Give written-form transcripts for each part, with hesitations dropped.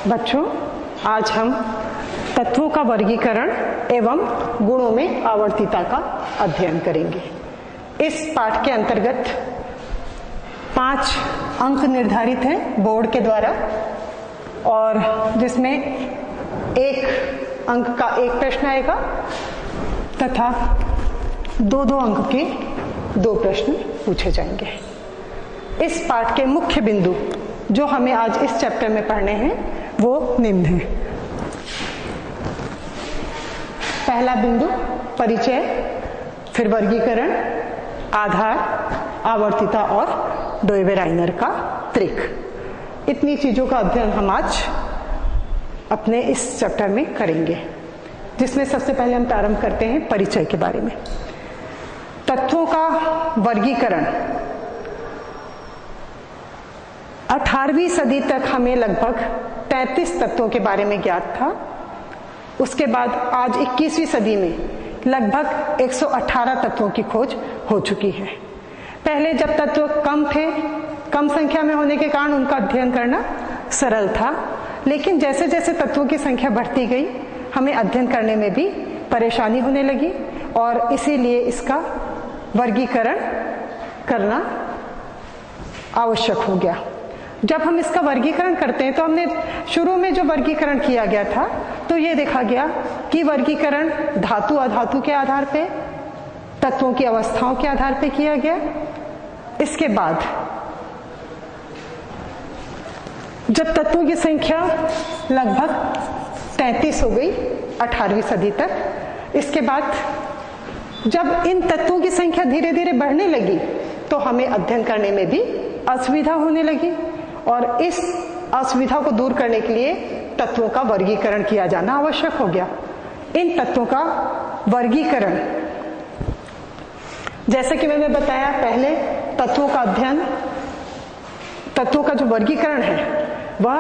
बच्चों, आज हम तत्वों का वर्गीकरण एवं गुणों में आवर्तीता का अध्ययन करेंगे। इस पाठ के अंतर्गत 5 अंक निर्धारित हैं बोर्ड के द्वारा, और जिसमें 1 अंक का एक प्रश्न आएगा तथा 2-2 अंक के 2 प्रश्न पूछे जाएंगे। इस पाठ के मुख्य बिंदु जो हमें आज इस चैप्टर में पढ़ने हैं वो निम्न हैं। पहला बिंदु परिचय, फिर वर्गीकरण, आधार, आवर्तीता और डोइबे-राइनर का त्रिक। इतनी चीजों का अध्ययन हम आज अपने इस चैप्टर में करेंगे, जिसमें सबसे पहले हम प्रारंभ करते हैं परिचय के बारे में। तत्वों का वर्गीकरण 18वीं सदी तक हमें लगभग 33 तत्वों के बारे में ज्ञात था। उसके बाद आज 21वीं सदी में लगभग 118 तत्वों की खोज हो चुकी है। पहले जब तत्व कम थे, कम संख्या में होने के कारण उनका अध्ययन करना सरल था, लेकिन जैसे जैसे तत्वों की संख्या बढ़ती गई हमें अध्ययन करने में भी परेशानी होने लगी, और इसीलिए इसका वर्गीकरण करना आवश्यक हो गया। जब हम इसका वर्गीकरण करते हैं तो हमने शुरू में जो वर्गीकरण किया गया था तो ये देखा गया कि वर्गीकरण धातु अधातु के आधार पे, तत्वों की अवस्थाओं के आधार पे किया गया। इसके बाद जब तत्वों की संख्या लगभग 33 हो गई 18वीं सदी तक, इसके बाद जब इन तत्वों की संख्या धीरे धीरे बढ़ने लगी तो हमें अध्ययन करने में भी असुविधा होने लगी, और इस असुविधा को दूर करने के लिए तत्वों का वर्गीकरण किया जाना आवश्यक हो गया। इन तत्वों का वर्गीकरण, जैसे कि मैंने बताया पहले, तत्वों का अध्ययन, तत्वों का जो वर्गीकरण है वह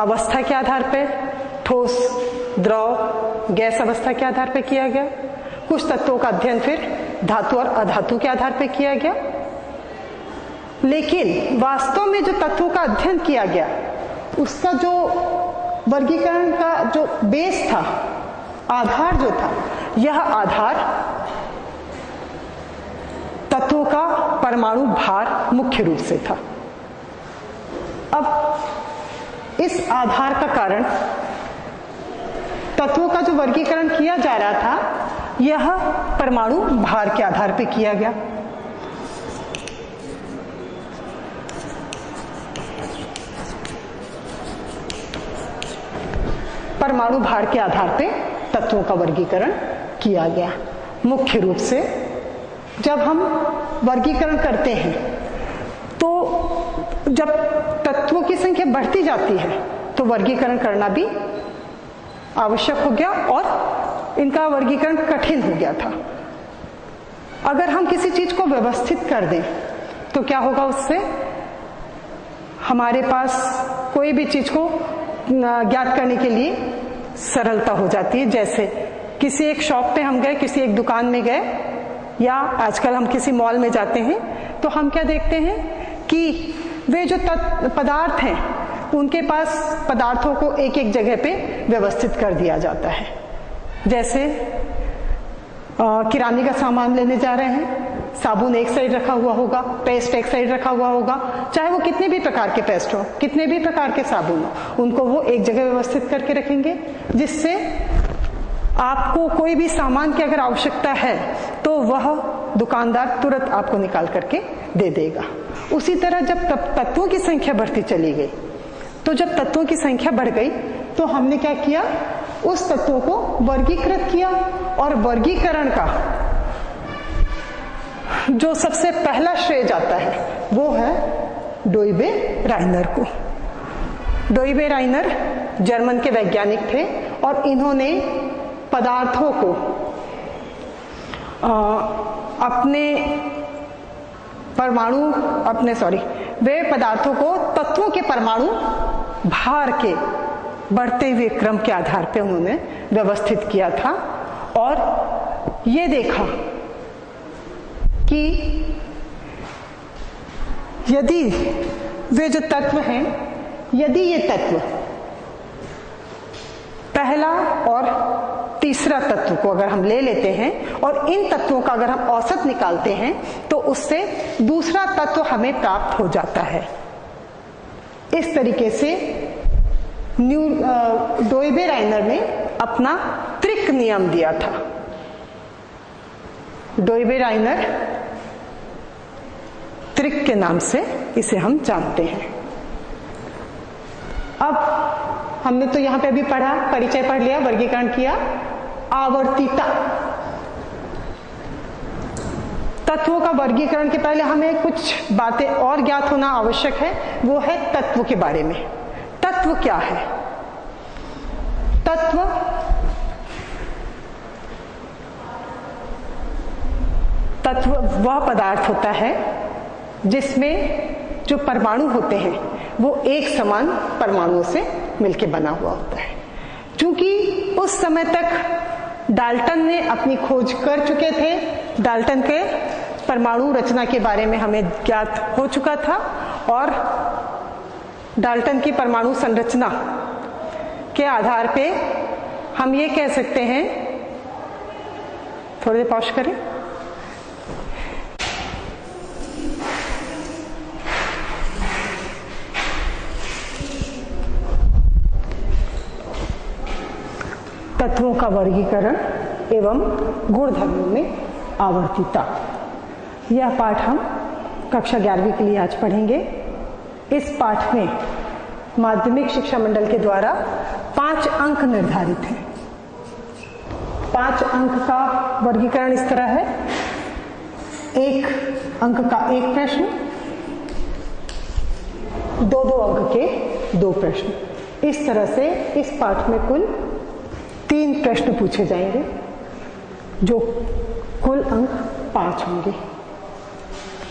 अवस्था के आधार पर, ठोस, द्रव, गैस अवस्था के आधार पर किया गया। कुछ तत्वों का अध्ययन फिर धातु और अधातु के आधार पर किया गया। लेकिन वास्तव में जो तत्वों का अध्ययन किया गया उसका जो वर्गीकरण का जो बेस था, आधार जो था, यह आधार तत्वों का परमाणु भार मुख्य रूप से था। अब इस आधार का कारण तत्वों का जो वर्गीकरण किया जा रहा था यह परमाणु भार के आधार पर किया गया। परमाणु भार के आधार पे तत्वों का वर्गीकरण किया गया। मुख्य रूप से जब हम वर्गीकरण करते हैं तो जब तत्वों की संख्या बढ़ती जाती है तो वर्गीकरण करना भी आवश्यक हो गया, और इनका वर्गीकरण कठिन हो गया था। अगर हम किसी चीज को व्यवस्थित कर दें तो क्या होगा, उससे हमारे पास कोई भी चीज को ज्ञात करने के लिए सरलता हो जाती है। जैसे किसी एक शॉप पे हम गए, किसी एक दुकान में गए, या आजकल हम किसी मॉल में जाते हैं तो हम क्या देखते हैं कि वे जो पदार्थ हैं उनके पास पदार्थों को एक एक जगह पे व्यवस्थित कर दिया जाता है। जैसे किराने का सामान लेने जा रहे हैं, साबुन एक साइड रखा हुआ होगा, पेस्ट एक साइड रखा हुआ होगा, चाहे वो कितने भी प्रकार के पेस्ट हो, कितने भी प्रकार के साबुन हो, उनको वो एक जगह व्यवस्थित करके रखेंगे, जिससे आपको कोई भी सामान की अगर आवश्यकता है तो वह दुकानदार तुरंत आपको निकाल करके दे देगा। उसी तरह जब तत्वों की संख्या बढ़ती चली गई, तो जब तत्वों की संख्या बढ़ गई तो हमने क्या किया, उस तत्वों को वर्गीकृत किया, और वर्गीकरण का जो सबसे पहला श्रेय जाता है वो है डोइबे-राइनर को। डोइबे-राइनर जर्मन के वैज्ञानिक थे, और इन्होंने पदार्थों को वे पदार्थों को तत्वों के परमाणु भार के बढ़ते हुए क्रम के आधार पर उन्होंने व्यवस्थित किया था, और ये देखा कि यदि वे जो तत्व हैं, यदि ये तत्व और तीसरा तत्व को अगर हम ले लेते हैं और इन तत्वों का अगर हम औसत निकालते हैं तो उससे दूसरा तत्व हमें प्राप्त हो जाता है। इस तरीके से डोइबे-राइनर ने अपना त्रिक नियम दिया था। डोइबे-राइनर त्रिक के नाम से इसे हम जानते हैं। अब हमने तो यहां पे अभी पढ़ा, परिचय पढ़ लिया, वर्गीकरण किया। आवर्तीता, तत्वों का वर्गीकरण के पहले हमें कुछ बातें और ज्ञात होना आवश्यक है, वो है तत्व के बारे में। तत्व क्या है? तत्व वह पदार्थ होता है जिसमें जो परमाणु होते हैं वो एक समान परमाणुओं से मिलकर बना हुआ होता है। क्योंकि उस समय तक डाल्टन ने अपनी खोज कर चुके थे, डाल्टन के परमाणु रचना के बारे में हमें ज्ञात हो चुका था और डाल्टन की परमाणु संरचना के आधार पे हम ये कह सकते हैं, थोड़ी देर पॉज करें। तत्वों का वर्गीकरण एवं गुणधर्मों में आवर्तीता, यह पाठ हम कक्षा 11वीं के लिए आज पढ़ेंगे। इस पाठ में माध्यमिक शिक्षा मंडल के द्वारा 5 अंक निर्धारित हैं। 5 अंक का वर्गीकरण इस तरह है: 1 अंक का 1 प्रश्न, 2-2 अंक के 2 प्रश्न। इस तरह से इस पाठ में कुल 3 प्रश्न पूछे जाएंगे, जो कुल अंक 5 होंगे।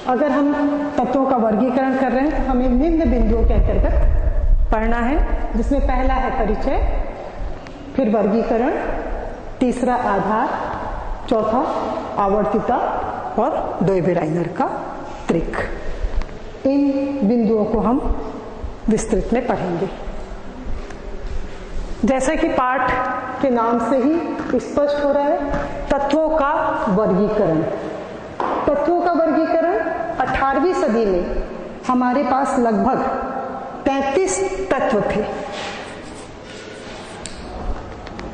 अगर हम तत्वों का वर्गीकरण कर रहे हैं तो हमें निम्न बिंदुओं के अंतर्गत पढ़ना है, जिसमें पहला है परिचय, फिर वर्गीकरण, तीसरा आधार, चौथा आवर्तीता और डोइबे-राइनर का त्रिक। इन बिंदुओं को हम विस्तृत में पढ़ेंगे। जैसा कि पाठ के नाम से ही स्पष्ट हो रहा है, तत्वों का वर्गीकरण। तत्वों का वर्गीकरण 18वीं सदी में हमारे पास लगभग 33 तत्व थे।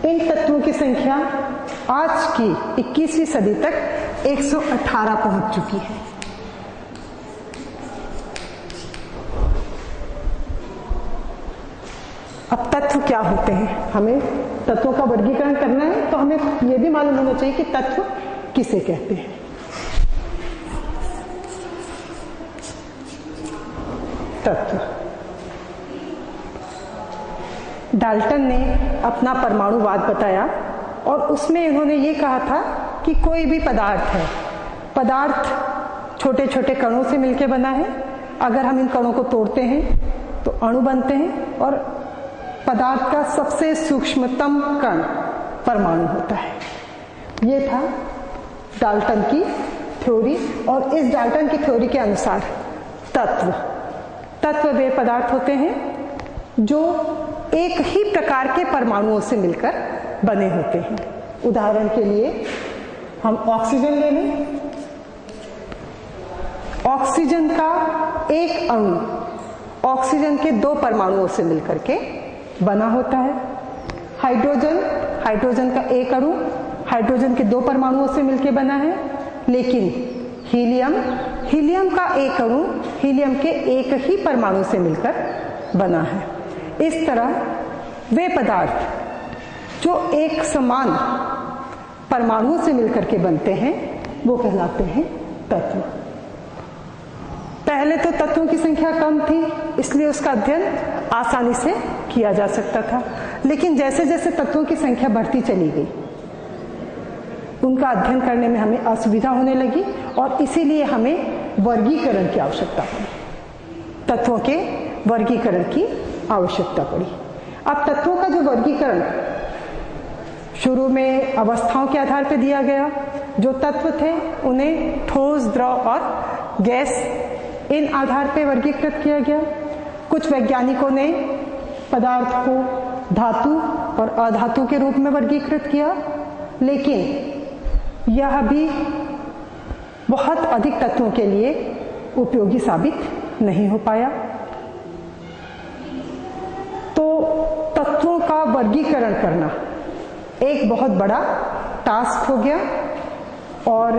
इन तत्वों की संख्या आज की 21वीं सदी तक 118 पहुंच चुकी है। अब तत्व क्या होते हैं? हमें तत्वों का वर्गीकरण करना है तो हमें यह भी मालूम होना चाहिए कि तत्व किसे कहते हैं। तत्व, डाल्टन ने अपना परमाणुवाद बताया और उसमें इन्होंने ये कहा था कि कोई भी पदार्थ है, पदार्थ छोटे छोटे कणों से मिलकर बना है। अगर हम इन कणों को तोड़ते हैं तो अणु बनते हैं और पदार्थ का सबसे सूक्ष्मतम कण परमाणु होता है। ये था डाल्टन की थ्योरी और इस डाल्टन की थ्योरी के अनुसार तत्व वे पदार्थ होते हैं जो एक ही प्रकार के परमाणुओं से मिलकर बने होते हैं। उदाहरण के लिए हम ऑक्सीजन ले लें। ऑक्सीजन का एक अणु ऑक्सीजन के 2 परमाणुओं से मिलकर के बना होता है। हाइड्रोजन का एक अणु हाइड्रोजन के 2 परमाणुओं से मिलकर बना है। लेकिन हीलियम का एक अणु हीलियम के एक ही परमाणु से मिलकर बना है। इस तरह वे पदार्थ जो एक समान परमाणुओं से मिलकर के बनते हैं वो कहलाते हैं तत्व। पहले तो तत्वों की संख्या कम थी, इसलिए उसका अध्ययन आसानी से किया जा सकता था। लेकिन जैसे जैसे तत्वों की संख्या बढ़ती चली गई, उनका अध्ययन करने में हमें असुविधा होने लगी और इसीलिए हमें वर्गीकरण की आवश्यकता पड़ी। तत्वों के वर्गीकरण की आवश्यकता पड़ी। अब तत्वों का जो वर्गीकरण शुरू में अवस्थाओं के आधार पर दिया गया, जो तत्व थे उन्हें ठोस, द्रव और गैस, इन आधार पर वर्गीकृत किया गया। कुछ वैज्ञानिकों ने पदार्थ को धातु, और अधातु के रूप में वर्गीकृत किया, लेकिन यह भी बहुत अधिक तत्वों के लिए उपयोगी साबित नहीं हो पाया। तो तत्वों का वर्गीकरण करना एक बहुत बड़ा टास्क हो गया और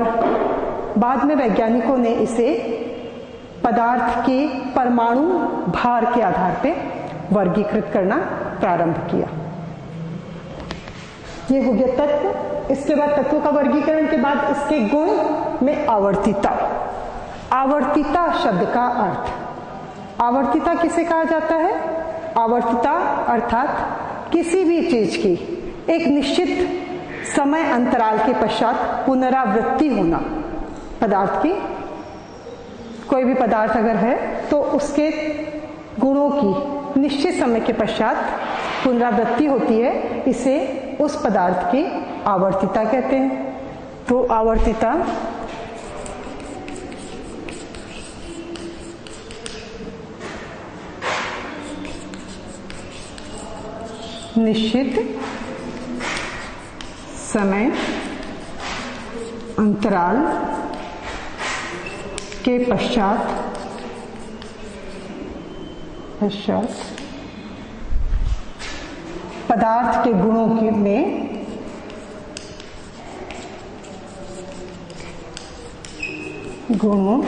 बाद में वैज्ञानिकों ने इसे पदार्थ के परमाणु भार के आधार पर वर्गीकृत करना प्रारंभ किया। ये हो गया तत्व। इसके बाद तत्वों का वर्गीकरण के बाद इसके गुण में आवर्तिता। आवर्तिता शब्द का अर्थ, आवर्तिता किसे कहा जाता है? आवर्तिता अर्थात किसी भी चीज की एक निश्चित समय अंतराल के पश्चात पुनरावृत्ति होना। पदार्थ की, कोई भी पदार्थ अगर है तो उसके गुणों की निश्चित समय के पश्चात पुनरावृत्ति होती है, इसे उस पदार्थ की आवर्तिता कहते हैं। तो आवर्तिता निश्चित समय अंतराल के पश्चात पदार्थ के गुणों में गुणों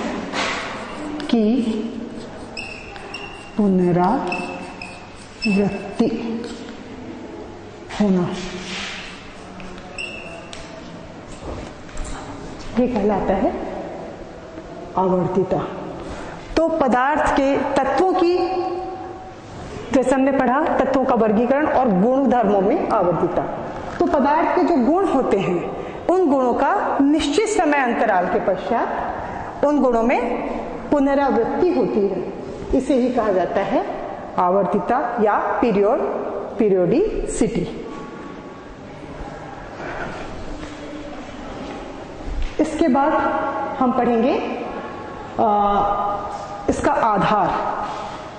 की पुनरावृत्ति होना, ये कहलाता है आवर्तिता। तो पदार्थ के तत्वों की, जैसे हमने पढ़ा, तत्वों का वर्गीकरण और गुण धर्मों में आवर्तिता। तो पदार्थ के जो गुण होते हैं उन गुणों का निश्चित समय अंतराल के पश्चात उन गुणों में पुनरावृत्ति होती है, इसे ही कहा जाता है आवर्तिता या पीरियोडिसिटी। इसके बाद हम पढ़ेंगे इसका आधार।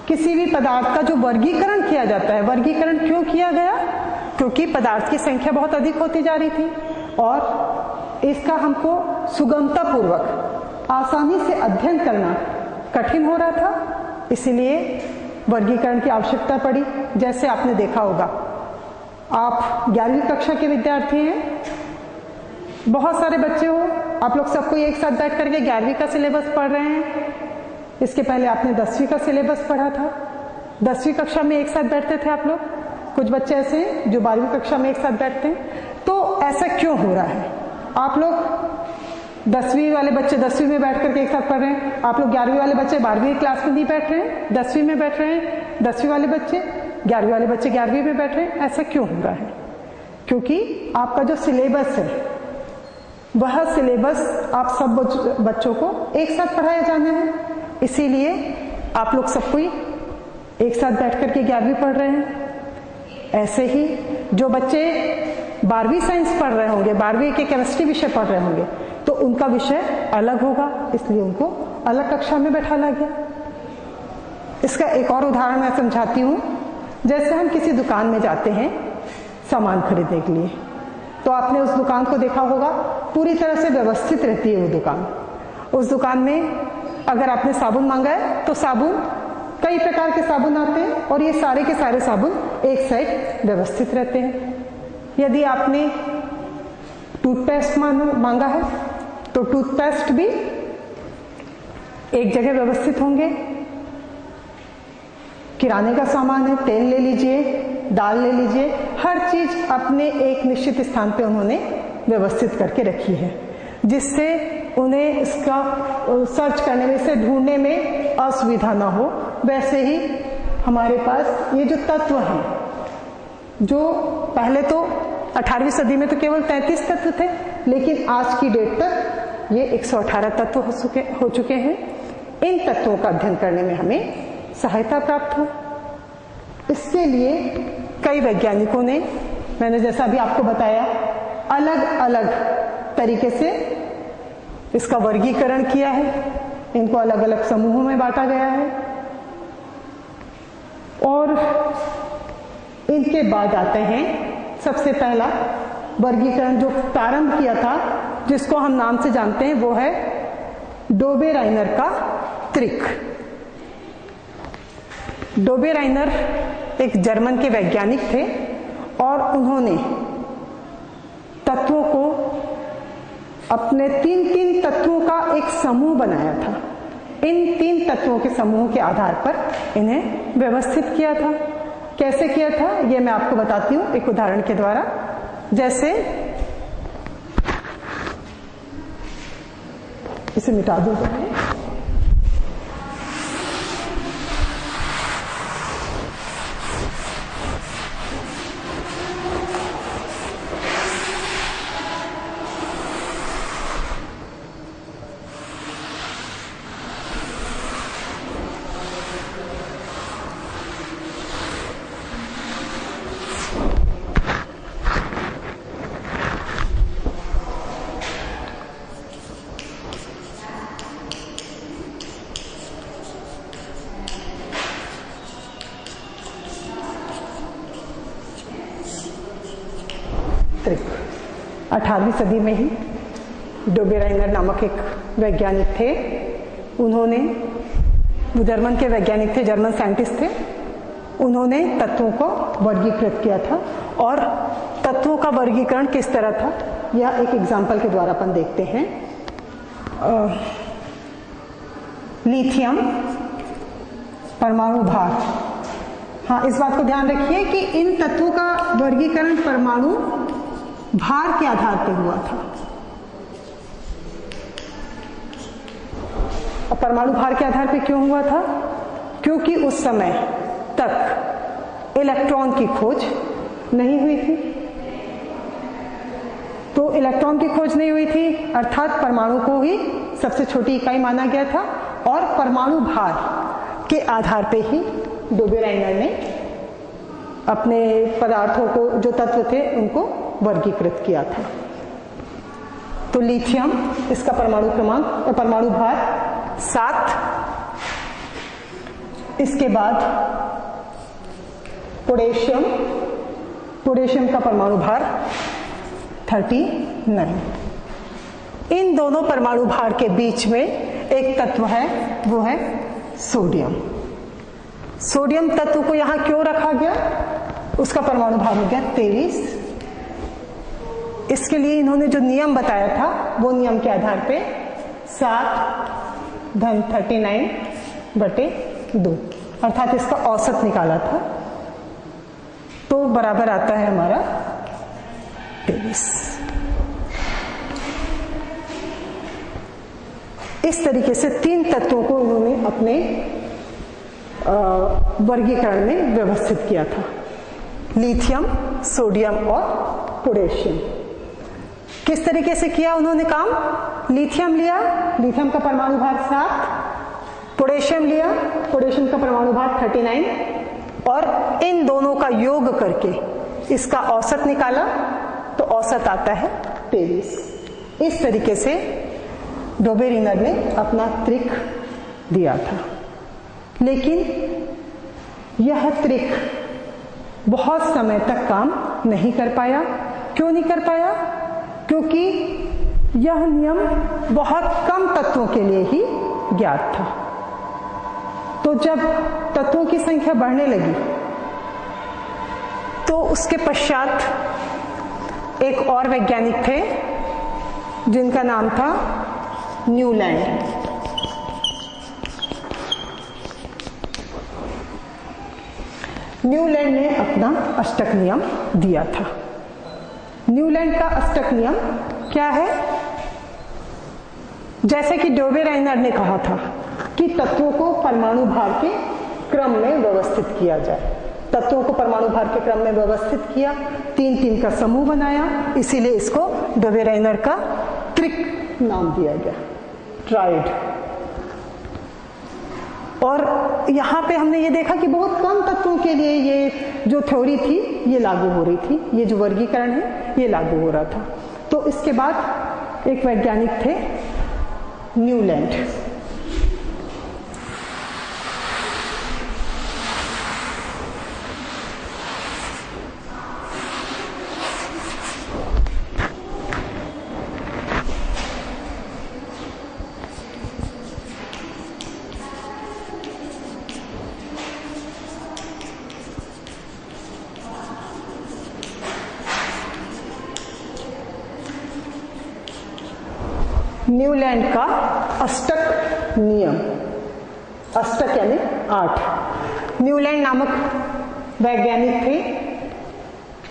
किसी भी पदार्थ का जो वर्गीकरण किया जाता है, वर्गीकरण क्यों किया गया? क्योंकि पदार्थ की संख्या बहुत अधिक होती जा रही थी और इसका हमको सुगमता पूर्वक आसानी से अध्ययन करना कठिन हो रहा था, इसीलिए वर्गीकरण की आवश्यकता पड़ी। जैसे आपने देखा होगा, आप 11वीं कक्षा के विद्यार्थी हैं, बहुत सारे बच्चे हो, आप लोग सबको एक साथ बैठ करके 11वीं का सिलेबस पढ़ रहे हैं। इसके पहले आपने 10वीं का सिलेबस पढ़ा था, 10वीं कक्षा में एक साथ बैठते थे आप लोग। कुछ बच्चे ऐसे हैं जो 12वीं कक्षा में एक साथ बैठते हैं। तो ऐसा क्यों हो रहा है? आप लोग 10वीं वाले बच्चे 10वीं में बैठ करके एक साथ पढ़ रहे हैं, आप लोग 11वीं वाले बच्चे 12वीं क्लास में नहीं बैठ रहे हैं, 10वीं में बैठ रहे हैं, 10वीं वाले बच्चे 11वीं वाले बच्चे 11वीं में बैठ रहे हैं। ऐसा क्यों हो रहा है? क्योंकि आपका जो सिलेबस है वह सिलेबस आप सब बच्चों को एक साथ पढ़ाया जाना है, इसीलिए आप लोग सब कोई एक साथ बैठ करके 11वीं पढ़ रहे हैं। ऐसे ही जो बच्चे 12वीं साइंस पढ़ रहे होंगे, 12वीं के केमिस्ट्री विषय पढ़ रहे होंगे, तो उनका विषय अलग होगा, इसलिए उनको अलग कक्षा में बैठाया गया। इसका एक और उदाहरण मैं समझाती हूँ। जैसे हम किसी दुकान में जाते हैं सामान खरीदने के लिए, तो आपने उस दुकान को देखा होगा, पूरी तरह से व्यवस्थित रहती है वो दुकान। उस दुकान में अगर आपने साबुन मांगा है तो साबुन, कई प्रकार के साबुन आते हैं और ये सारे के सारे साबुन एक साइड व्यवस्थित रहते हैं। यदि आपने टूथपेस्ट मांगा है तो टूथपेस्ट भी एक जगह व्यवस्थित होंगे। किराने का सामान है, तेल ले लीजिए, दाल ले लीजिए, हर चीज अपने एक निश्चित स्थान पे उन्होंने व्यवस्थित करके रखी है, जिससे उन्हें इसका सर्च करने में, इसे ढूंढने में असुविधा ना हो। वैसे ही हमारे पास ये जो तत्व हैं, जो पहले तो 18वीं सदी में तो केवल 33 तत्व थे, लेकिन आज की डेट तक ये 118 तत्व हो चुके हैं। इन तत्वों का अध्ययन करने में हमें सहायता प्राप्त हो, इसके लिए कई वैज्ञानिकों ने, मैंने जैसा भी आपको बताया, अलग अलग तरीके से इसका वर्गीकरण किया है। इनको अलग अलग समूहों में बांटा गया है और इनके बाद आते हैं सबसे पहला वर्गीकरण जो प्रारंभ किया था, जिसको हम नाम से जानते हैं, वो है डोबेराइनर का त्रिक। डोबेराइनर एक जर्मन के वैज्ञानिक थे और उन्होंने तत्वों को अपने तीन तत्वों का एक समूह बनाया था। इन 3 तत्वों के समूह के आधार पर इन्हें व्यवस्थित किया था। कैसे किया था ये मैं आपको बताती हूँ एक उदाहरण के द्वारा। जैसे इसे मिटा दो। त्रिक 18वीं सदी में ही डोबेराइनर नामक एक वैज्ञानिक थे। उन्होंने, वो जर्मन के वैज्ञानिक थे, जर्मन साइंटिस्ट थे। उन्होंने तत्वों को वर्गीकृत किया था। और तत्वों का वर्गीकरण किस तरह था यह एक एग्जाम्पल के द्वारा अपन देखते हैं। लिथियम परमाणु भार। हाँ, इस बात को ध्यान रखिए कि इन तत्वों का वर्गीकरण परमाणु भार के आधार पर हुआ था। और परमाणु भार के आधार पर क्यों हुआ था? क्योंकि उस समय तक इलेक्ट्रॉन की खोज नहीं हुई थी। तो इलेक्ट्रॉन की खोज नहीं हुई थी, अर्थात परमाणु को ही सबसे छोटी इकाई माना गया था। और परमाणु भार के आधार पे ही डोबेराइनर ने अपने पदार्थों को, जो तत्व थे, उनको वर्गीकृत किया था। तो लिथियम, इसका परमाणु क्रमांक, परमाणु भार 7। इसके बाद पोटेशियम, पोटेशियम का परमाणु भार 39। इन दोनों परमाणु भार के बीच में एक तत्व है, वो है सोडियम। सोडियम तत्व को यहां क्यों रखा गया? उसका परमाणु भार हो गया 23। इसके लिए इन्होंने जो नियम बताया था, वो नियम के आधार पे 7/39/2 अर्थात इसका औसत निकाला था, तो बराबर आता है हमारा 23। इस तरीके से 3 तत्वों को उन्होंने अपने वर्गीकरण में व्यवस्थित किया था, लिथियम, सोडियम और पोटेशियम। किस तरीके से किया उन्होंने काम? लिथियम लिया, लिथियम का परमाणु भार 7, पोटेशियम लिया, पोटेशियम का परमाणु भार 39, और इन दोनों का योग करके इसका औसत निकाला, तो औसत आता है 23। इस तरीके से डोबेराइनर ने अपना त्रिक दिया था। लेकिन यह त्रिक बहुत समय तक काम नहीं कर पाया। क्यों नहीं कर पाया? क्योंकि यह नियम बहुत कम तत्वों के लिए ही ज्ञात था। तो जब तत्वों की संख्या बढ़ने लगी, तो उसके पश्चात एक और वैज्ञानिक थे जिनका नाम था न्यूलैंड। न्यूलैंड ने अपना अष्टक नियम दिया था। न्यूलैंड का अष्टक नियम क्या है? जैसे कि डोबेराइनर ने कहा था कि तत्वों को परमाणु भार के क्रम में व्यवस्थित किया जाए। तत्वों को परमाणु भार के क्रम में व्यवस्थित किया, 3-3 का समूह बनाया, इसीलिए इसको डोबेराइनर का त्रिक नाम दिया गया, ट्राइड। और यहाँ पे हमने ये देखा कि बहुत कम तत्वों के लिए ये जो थ्योरी थी ये लागू हो रही थी, ये जो वर्गीकरण है ये लागू हो रहा था। तो इसके बाद एक वैज्ञानिक थे न्यूलैंड। न्यूलैंड का अष्टक नियम। अष्टक यानी 8। न्यूलैंड नामक वैज्ञानिक थे,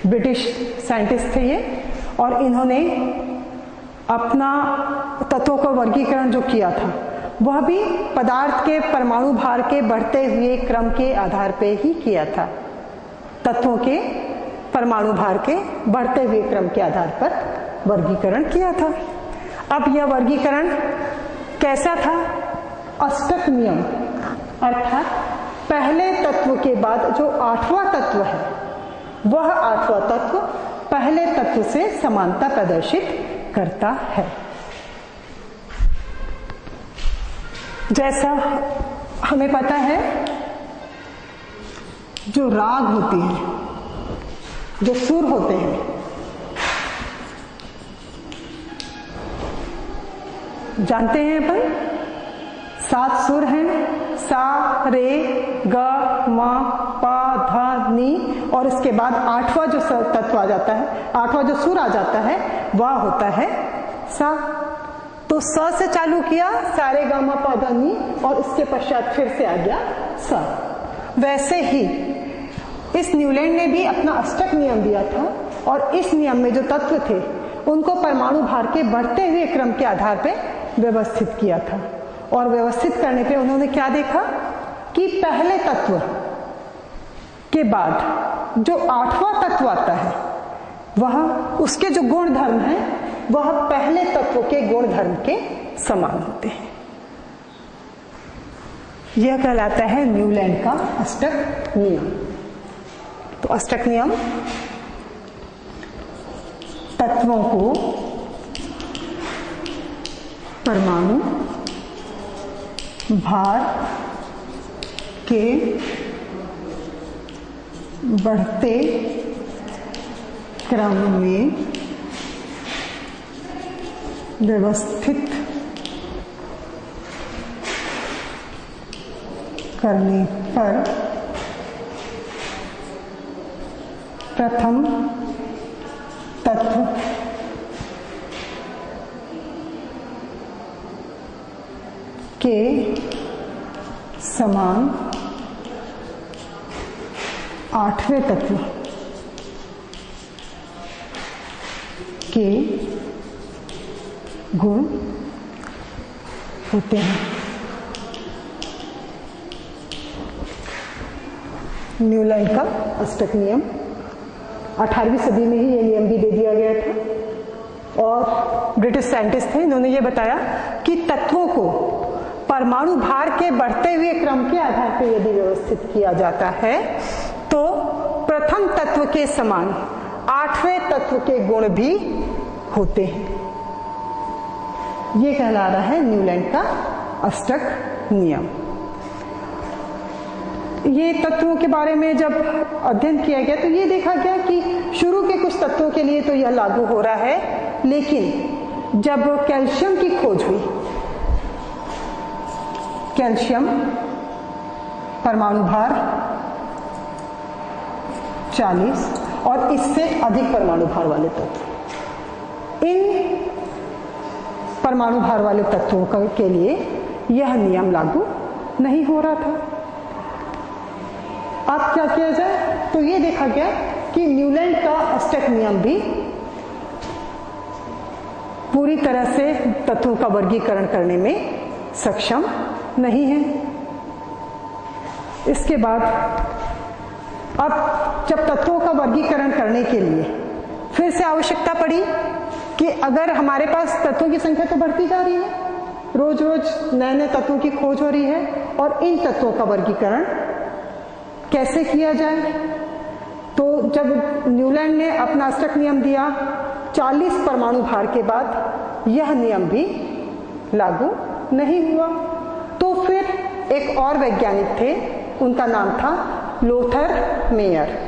ब्रिटिश साइंटिस्ट थे ये, और इन्होंने अपना तत्वों का वर्गीकरण जो किया था वह भी पदार्थ के परमाणु भार के बढ़ते हुए क्रम के आधार पर ही किया था। तत्वों के परमाणु भार के बढ़ते हुए क्रम के आधार पर वर्गीकरण किया था। अब यह वर्गीकरण कैसा था? अष्टक नियम, अर्थात पहले तत्व के बाद जो 8वां तत्व है वह 8वां तत्व पहले तत्व से समानता प्रदर्शित करता है। जैसा हमें पता है, जो राग होती है, जो सुर होते हैं, जानते हैं अपन 7 सुर हैं, सा रे ग म प ध नी, और इसके बाद 8वां जो तत्व आ जाता है, 8वां जो सुर आ जाता है वह होता है सा। तो स से चालू किया, सारे ग म प ध नी, और इसके पश्चात फिर से आ गया सा। वैसे ही इस न्यूलैंड ने भी अपना अष्टक नियम दिया था, और इस नियम में जो तत्व थे उनको परमाणु भार के बढ़ते हुए क्रम के आधार पर व्यवस्थित किया था। और व्यवस्थित करने पे उन्होंने क्या देखा कि पहले तत्व के बाद जो 8वां तत्व आता है वह, उसके जो गुण धर्म हैं वह पहले तत्व के गुण धर्म के समान होते हैं। यह कहलाता है न्यूलैंड का अष्टक नियम। तो अष्टक नियम तत्वों को परमाणु भार के बढ़ते क्रम में व्यवस्थित करने पर प्रथम तत्व के समान 8वें तत्व के गुण होते हैं। न्यूलैंड का अष्टक नियम 18वीं सदी में ही ये नियम भी दे दिया गया था, और ब्रिटिश साइंटिस्ट थे, इन्होंने ये बताया कि तत्वों को परमाणु भार के बढ़ते हुए क्रम के आधार पर यदि व्यवस्थित किया जाता है तो प्रथम तत्व के समान 8वें तत्व के गुण भी होते हैं। ये कहला रहा है न्यूलैंड का अष्टक नियम। ये तत्वों के बारे में जब अध्ययन किया गया तो ये देखा गया कि शुरू के कुछ तत्वों के लिए तो यह लागू हो रहा है, लेकिन जब कैल्शियम की खोज हुई, कैल्शियम परमाणु भार 40 और इससे अधिक परमाणु भार वाले तत्व, इन परमाणु भार वाले तत्वों के लिए यह नियम लागू नहीं हो रहा था। अब क्या किया जाए, तो ये देखा गया कि न्यूलैंड का अष्टक नियम भी पूरी तरह से तत्वों का वर्गीकरण करने में सक्षम नहीं है। इसके बाद अब जब तत्वों का वर्गीकरण करने के लिए फिर से आवश्यकता पड़ी कि अगर हमारे पास तत्वों की संख्या तो बढ़ती जा रही है, रोज रोज नए नए तत्वों की खोज हो रही है, और इन तत्वों का वर्गीकरण कैसे किया जाए। तो जब न्यूलैंड ने अपना अष्टक नियम दिया 40 परमाणु भार के बाद यह नियम भी लागू नहीं हुआ। तो फिर एक और वैज्ञानिक थे, उनका नाम था लोथर मेयर।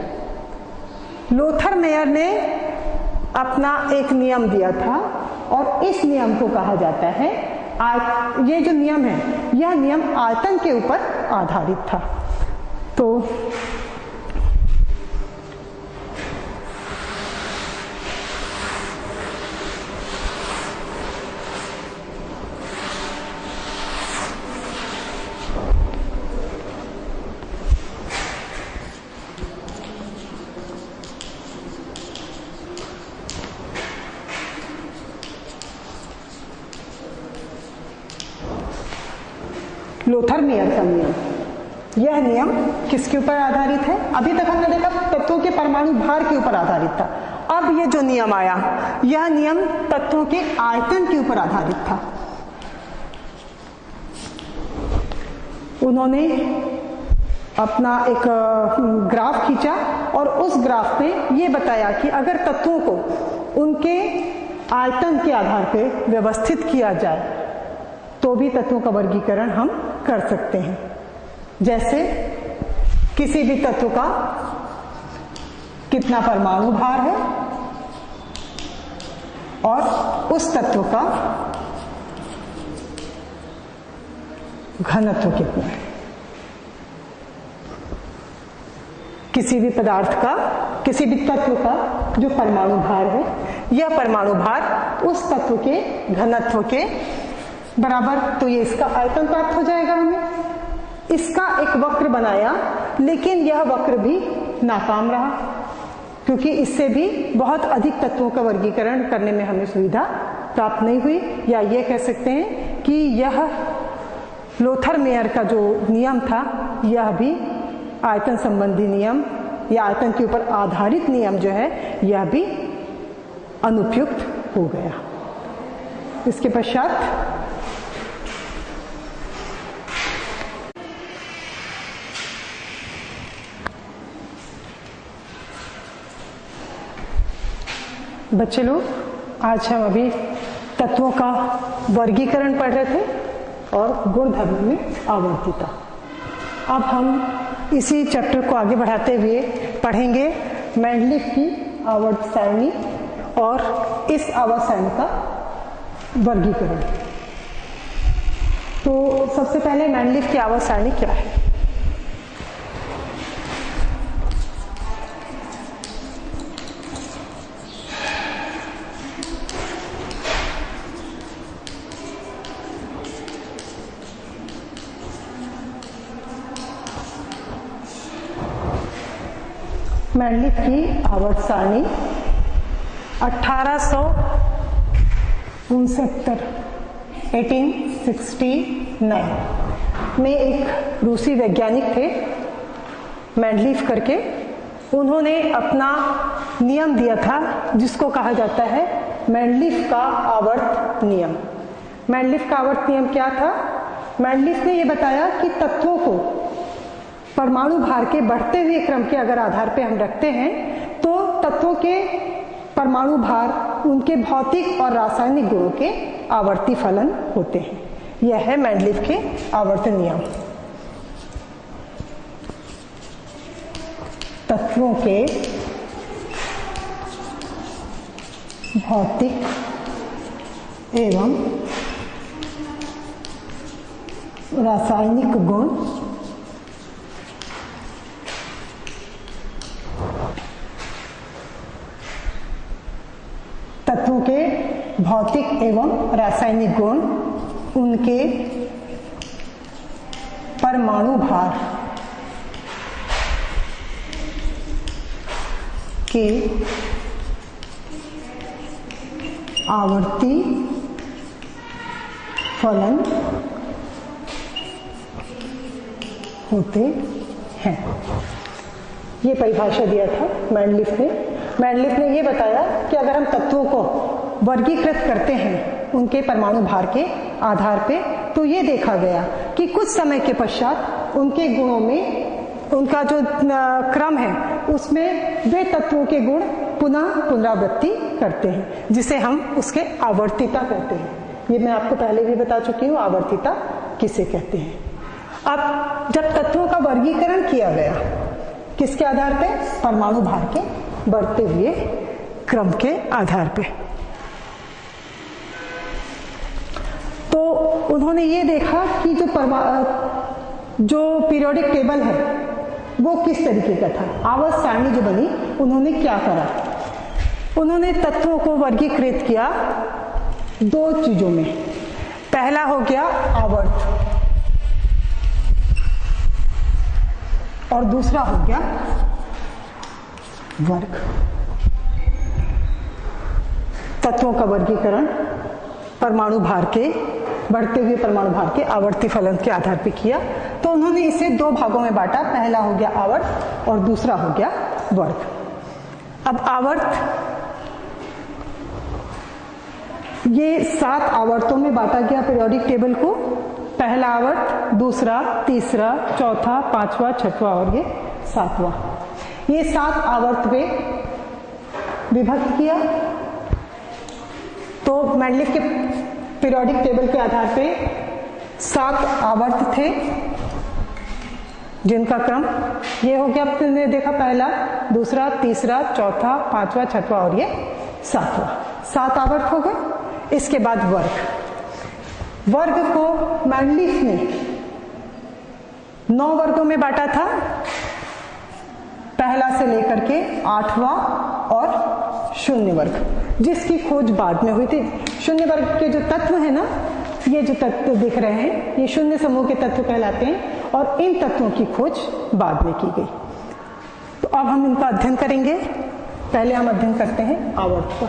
लोथर मेयर ने अपना एक नियम दिया था, और इस नियम को कहा जाता है, ये जो नियम है यह नियम आयतन के ऊपर आधारित था। तो लोथर-मेयर का नियम। यह नियम किसके ऊपर आधारित है? अभी तक हमने देखा तत्वों के परमाणु भार के ऊपर आधारित था। अब ये जो नियम आया, यह नियम तत्वों के आयतन के ऊपर आधारित था। उन्होंने अपना एक ग्राफ खींचा और उस ग्राफ में ये बताया कि अगर तत्वों को उनके आयतन के आधार पर व्यवस्थित किया जाए तो भी तत्वों का वर्गीकरण हम कर सकते हैं। जैसे किसी भी तत्व का कितना परमाणु भार है और उस तत्व का घनत्व कितना है। किसी भी पदार्थ का, किसी भी तत्व का जो परमाणु भार है, यह परमाणु भार उस तत्व के घनत्व के बराबर, तो ये इसका आयतन प्राप्त हो जाएगा हमें। इसका एक वक्र बनाया, लेकिन यह वक्र भी नाकाम रहा, क्योंकि इससे भी बहुत अधिक तत्वों का वर्गीकरण करने में हमें सुविधा प्राप्त नहीं हुई। या ये कह सकते हैं कि यह लोथर-मेयर का जो नियम था, यह भी आयतन संबंधी नियम या आयतन के ऊपर आधारित नियम जो है, यह भी अनुपयुक्त हो गया। इसके पश्चात बच्चे लोग, आज हम अभी तत्वों का वर्गीकरण पढ़ रहे थे और गुणधर्म में आवर्तिता। अब हम इसी चैप्टर को आगे बढ़ाते हुए पढ़ेंगे मेंडलीफ की आवर्त सारणी और इस आवर्त सारणी का वर्गीकरण। तो सबसे पहले मेंडलीफ की आवर्त सारणी क्या है? मेंडलीफ की आवर्त सारणी 1869 में एक रूसी वैज्ञानिक थे मेंडलीफ करके। उन्होंने अपना नियम दिया था जिसको कहा जाता है मेंडलीफ का आवर्त नियम। मेंडलीफ का आवर्त नियम क्या था? मेंडलीफ ने यह बताया कि तत्वों को परमाणु भार के बढ़ते हुए क्रम के अगर आधार पे हम रखते हैं तो तत्वों के परमाणु भार उनके भौतिक और रासायनिक गुणों के आवर्ती फलन होते हैं। यह है मेंडलीफ के आवर्त नियम। तत्वों के भौतिक एवं रासायनिक गुण तत्वों के भौतिक एवं रासायनिक गुण उनके परमाणु भार के आवर्ती फलन होते हैं। ये परिभाषा दिया था मेंडलीफ ने। मेंडलीफ ने ये बताया कि अगर हम तत्वों को वर्गीकृत करते हैं उनके परमाणु भार के आधार पे, तो ये देखा गया कि कुछ समय के पश्चात उनके गुणों में उनका जो क्रम है उसमें वे तत्वों के गुण पुनः पुनरावृत्ति करते हैं, जिसे हम उसके आवर्तिता कहते हैं। ये मैं आपको पहले भी बता चुकी हूँ आवर्तिता किसे कहते हैं। अब जब तत्वों का वर्गीकरण किया गया किसके आधार पे? परमाणु भार के बढ़ते हुए क्रम के आधार पे, तो उन्होंने ये देखा कि जो पीरियोडिक टेबल है वो किस तरीके का था। आवर्त सारणी जो बनी, उन्होंने क्या करा? उन्होंने तत्वों को वर्गीकृत किया दो चीजों में। पहला हो गया आवर्त और दूसरा हो गया वर्ग। तत्वों का वर्गीकरण परमाणु भार के बढ़ते हुए परमाणु भार के आवर्ती फलन के आधार पर किया। तो उन्होंने इसे दो भागों में बांटा, पहला हो गया आवर्त और दूसरा हो गया वर्ग। अब आवर्त ये 7 आवर्तों में बांटा गया पीरियोडिक टेबल को। पहला आवर्त, दूसरा, तीसरा, चौथा, पांचवा, छठवां और ये 7वां। ये 7 आवर्त में विभक्त किया। तो मेंडलीफ के पीरियोडिक टेबल के आधार पे 7 आवर्त थे जिनका क्रम ये हो गया, आपने देखा पहला, दूसरा, तीसरा, चौथा, पांचवा, छठवां और ये 7वां। 7 आवर्त हो गए। इसके बाद वर्ग को मेंडलीफ ने 9 वर्गों में बांटा था, पहला से लेकर के 8वां और शून्य वर्ग, जिसकी खोज बाद में हुई थी। शून्य वर्ग के जो तत्व है ना, ये जो तत्व दिख रहे हैं ये शून्य समूह के तत्व कहलाते हैं और इन तत्वों की खोज बाद में की गई। तो अब हम इनका अध्ययन करेंगे। पहले हम अध्ययन करते हैं आवर्त का।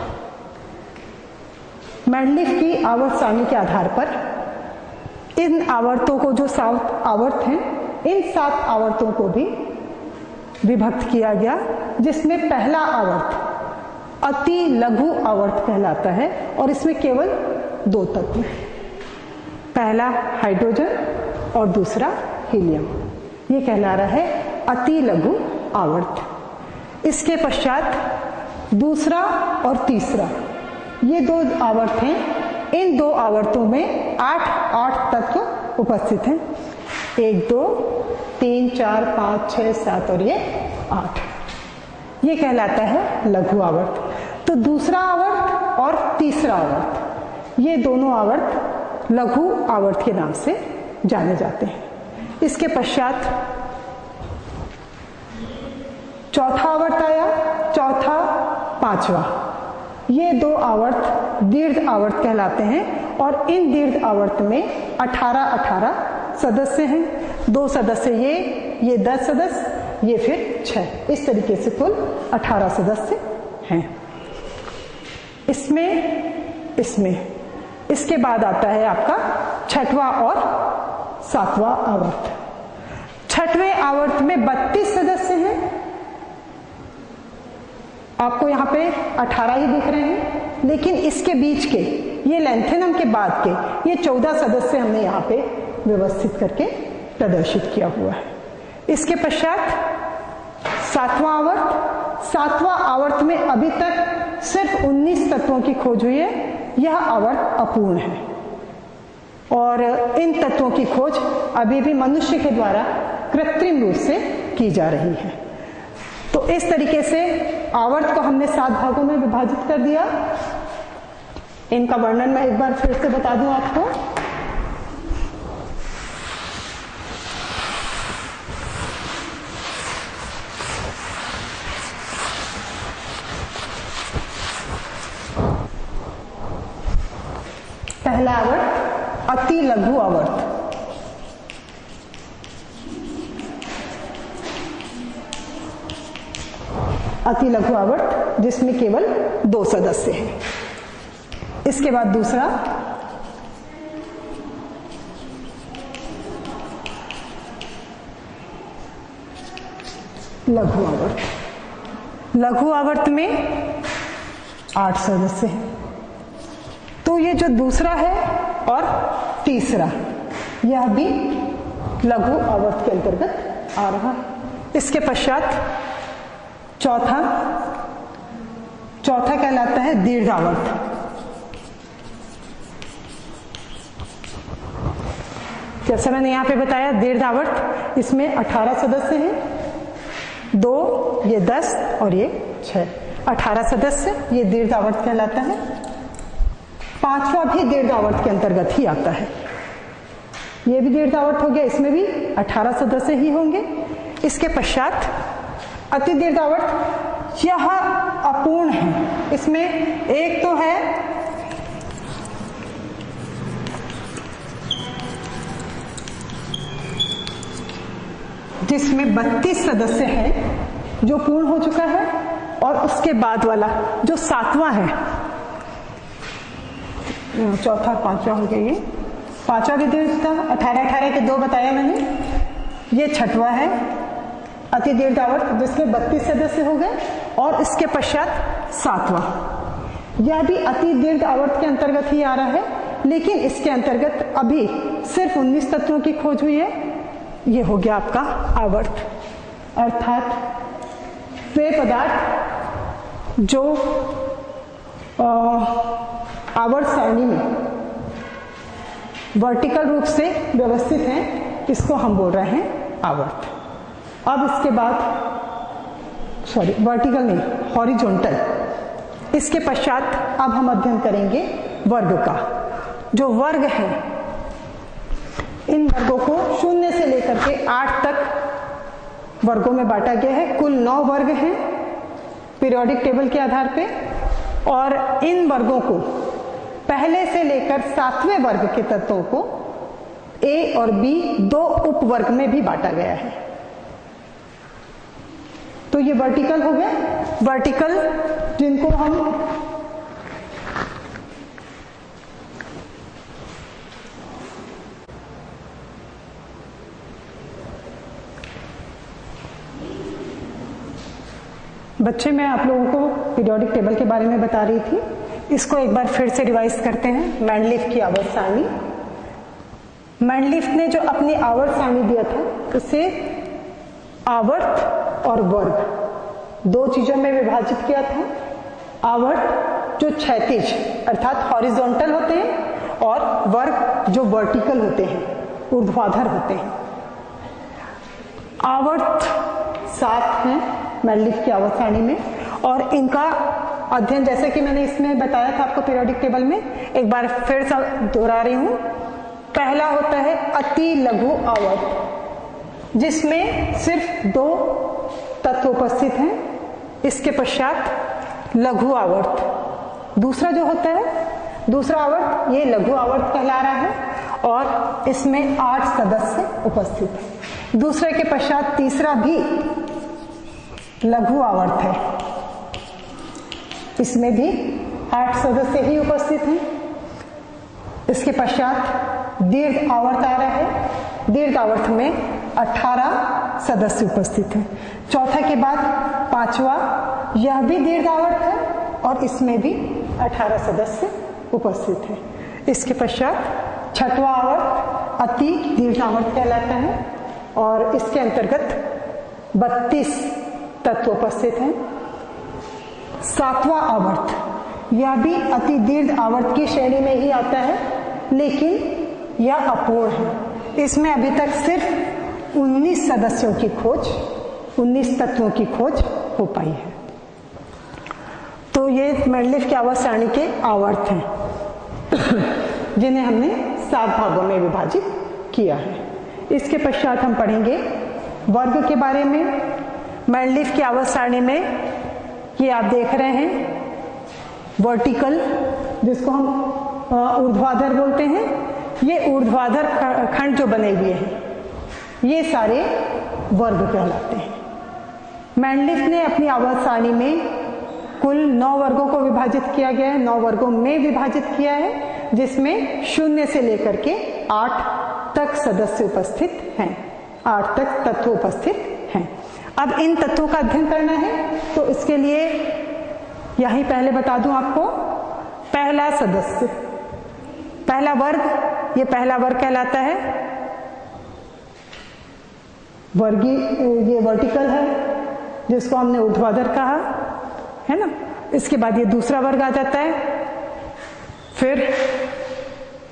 मेंडलीफ की आवर्त सारणी के आधार पर इन आवर्तों को, जो 7 आवर्त हैं, इन 7 आवर्तों को भी विभक्त किया गया, जिसमें पहला आवर्त अति लघु आवर्त कहलाता है और इसमें केवल 2 तत्व हैं, पहला हाइड्रोजन और दूसरा हीलियम। ये कहला रहा है अति लघु आवर्त। इसके पश्चात दूसरा और तीसरा, ये 2 आवर्त हैं। इन 2 आवर्तों में 8 तत्व उपस्थित हैं, 1 2 3 4 5 6 7 और ये 8। ये कहलाता है लघु आवर्त। तो दूसरा आवर्त और तीसरा आवर्त, ये दोनों आवर्त लघु आवर्त के नाम से जाने जाते हैं। इसके पश्चात चौथा आवर्त आया, चौथा, पांचवा। ये 2 आवर्त दीर्घ आवर्त कहलाते हैं और इन दीर्घ आवर्त में 18 सदस्य हैं। 2 सदस्य ये 10 सदस्य, ये फिर 6। इस तरीके से कुल 18 सदस्य हैं। इसके बाद आता है आपका 6वां और 7वां आवर्त। 6वें आवर्त में 32 सदस्य हैं। आपको यहाँ पे 18 ही दिख रहे हैं, लेकिन इसके बीच के, ये लैंथेनम के बाद के, ये 14 सदस्य हमने यहाँ पे व्यवस्थित करके प्रदर्शित किया हुआ है। इसके पश्चात 7वां आवर्त। 7वां आवर्त में अभी तक सिर्फ 19 तत्वों की खोज हुई है। यह आवर्त अपूर्ण है और इन तत्वों की खोज अभी भी मनुष्य के द्वारा कृत्रिम रूप से की जा रही है। तो इस तरीके से आवर्त को हमने 7 भागों में विभाजित कर दिया। इनका वर्णन मैं एक बार फिर से बता दूं आपको। पहला आवर्त अति लघु आवर्त। अति लघु आवर्त जिसमें केवल 2 सदस्य हैं। इसके बाद दूसरा लघु आवर्त। लघु आवर्त में 8 सदस्य हैं। तो ये जो दूसरा है और तीसरा, यह भी लघु आवर्त के अंतर्गत आ रहा है। इसके पश्चात चौथा कहलाता है दीर्घ आवर्त। जैसा मैंने यहाँ पे बताया, दीर्घ आवर्त, इसमें 18 सदस्य हैं, 2, ये 10 और ये 6, 18 सदस्य। ये दीर्घ आवर्त कहलाता है। 5वां भी दीर्घ आवर्त के अंतर्गत ही आता है। ये भी दीर्घ आवर्त हो गया, इसमें भी 18 सदस्य ही होंगे। इसके पश्चात अति दीर्घ आवर्त, यह अपूर्ण है। इसमें एक तो है जिसमें 32 सदस्य हैं, जो पूर्ण हो चुका है, और उसके बाद वाला जो 7वां है, चौथा 5वां हो गया, ये पांचवा भी दीर्घ था, 18 के 2 बताया मैंने। ये छठवा है अति दीर्घ आवर्त जिसमें 32 सदस्य हो गए, और इसके पश्चात सातवां, यह भी अति दीर्घ आवर्त के अंतर्गत ही आ रहा है, लेकिन इसके अंतर्गत अभी सिर्फ 19 तत्वों की खोज हुई है। ये हो गया आपका आवर्त, अर्थात वे पदार्थ जो आवर्त सारणी में वर्टिकल रूप से व्यवस्थित हैं, इसको हम बोल रहे हैं आवर्त। अब इसके बाद वर्टिकल नहीं, हॉरिजॉन्टल। इसके पश्चात अब हम अध्ययन करेंगे वर्ग का। जो वर्ग है, इन वर्गों को 0 से लेकर के 8 तक वर्गों में बांटा गया है। कुल 9 वर्ग हैं पीरियोडिक टेबल के आधार पे, और इन वर्गों को पहले से लेकर 7वें वर्ग के तत्वों को ए और बी 2 उपवर्ग में भी बांटा गया है। तो ये वर्टिकल हो गए। वर्टिकल जिनको हम बच्चे, मैं आप लोगों को पीरियोडिक टेबल के बारे में बता रही थी, इसको एक बार फिर से रिवाइज करते हैं। मेंडलीफ की आवर्त सारणी, मेंडलीफ ने जो अपनी आवर्त सारणी दिया था उसे आवर्त और वर्ग 2 चीजों में विभाजित किया था। आवर्त जो क्षैतिज अर्थात हॉरिजॉन्टल होते हैं, और वर्ग जो वर्टिकल होते हैं, ऊर्ध्वाधर होते हैं। आवर्त 7 हैं मेंडलीफ की आवर्त सारणी में, और इनका अध्ययन जैसे कि मैंने इसमें बताया था आपको पीरियोडिक टेबल में, एक बार फिर से दोहरा रही हूं। पहला होता है अति लघु आवर्त जिसमें सिर्फ 2 तत्व उपस्थित हैं। इसके पश्चात लघु आवर्त। दूसरा जो होता है, दूसरा आवर्त, ये लघु आवर्त कहला रहा है, और इसमें 8 सदस्य उपस्थित हैं। दूसरे के पश्चात तीसरा भी लघु आवर्त है, इसमें भी 8 सदस्य ही उपस्थित हैं। इसके पश्चात दीर्घ आवर्त आ रहा है। दीर्घ आवर्त में 18 सदस्य उपस्थित हैं। चौथा के बाद पांचवा, यह भी दीर्घ आवर्त है, और इसमें भी 18 सदस्य उपस्थित हैं। इसके पश्चात छठवां आवर्त अति दीर्घ आवर्त कहलाता है, और इसके अंतर्गत 32 तत्व उपस्थित हैं। सातवां आवर्त, यह भी अति दीर्घ आवर्त की श्रेणी में ही आता है, लेकिन यह अपूर्ण है। इसमें अभी तक सिर्फ 19 सदस्यों की खोज, 19 तत्वों की खोज हो पाई है। तो ये मेंडलीफ की आवर्त सारणी के आवर्त हैं जिन्हें हमने 7 भागों में विभाजित किया है। इसके पश्चात हम पढ़ेंगे वर्ग के बारे में। मेंडलीफ की आवर्त सारणी में ये आप देख रहे हैं वर्टिकल, जिसको हम ऊर्ध्वाधर बोलते हैं। ये ऊर्ध्वाधर खंड जो बने हुए हैं, ये सारे वर्ग कहलाते हैं। मेंडलीफ ने अपनी आवर्त सारणी में कुल 9 वर्गों को विभाजित किया गया है, 9 वर्गों में विभाजित किया है, जिसमें 0 से लेकर के 8 तक सदस्य उपस्थित हैं, 8 तक तत्व उपस्थित हैं। अब इन तत्वों का अध्ययन करना है, तो इसके लिए यही पहले बता दूं आपको। पहला सदस्य, पहला वर्ग, ये पहला वर्ग कहलाता है वर्गी, ये वर्टिकल है जिसको हमने ऊर्ध्वाधर कहा है ना। इसके बाद ये दूसरा वर्ग आ जाता है, फिर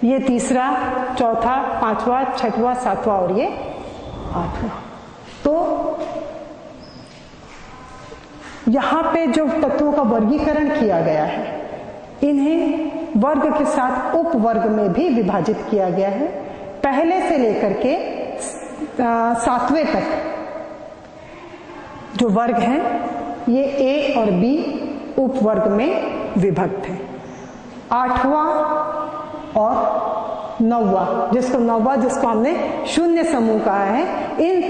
ये तीसरा, चौथा, पांचवा, छठवां, सातवां और ये 8वां। तो यहां पे जो तत्वों का वर्गीकरण किया गया है, इन्हें वर्ग के साथ उपवर्ग में भी विभाजित किया गया है। पहले से लेकर के 7वें तक जो वर्ग हैं, ये ए और बी उपवर्ग में विभक्त है। 8वां और 9वां, जिसको हमने 0 समूह कहा है, इन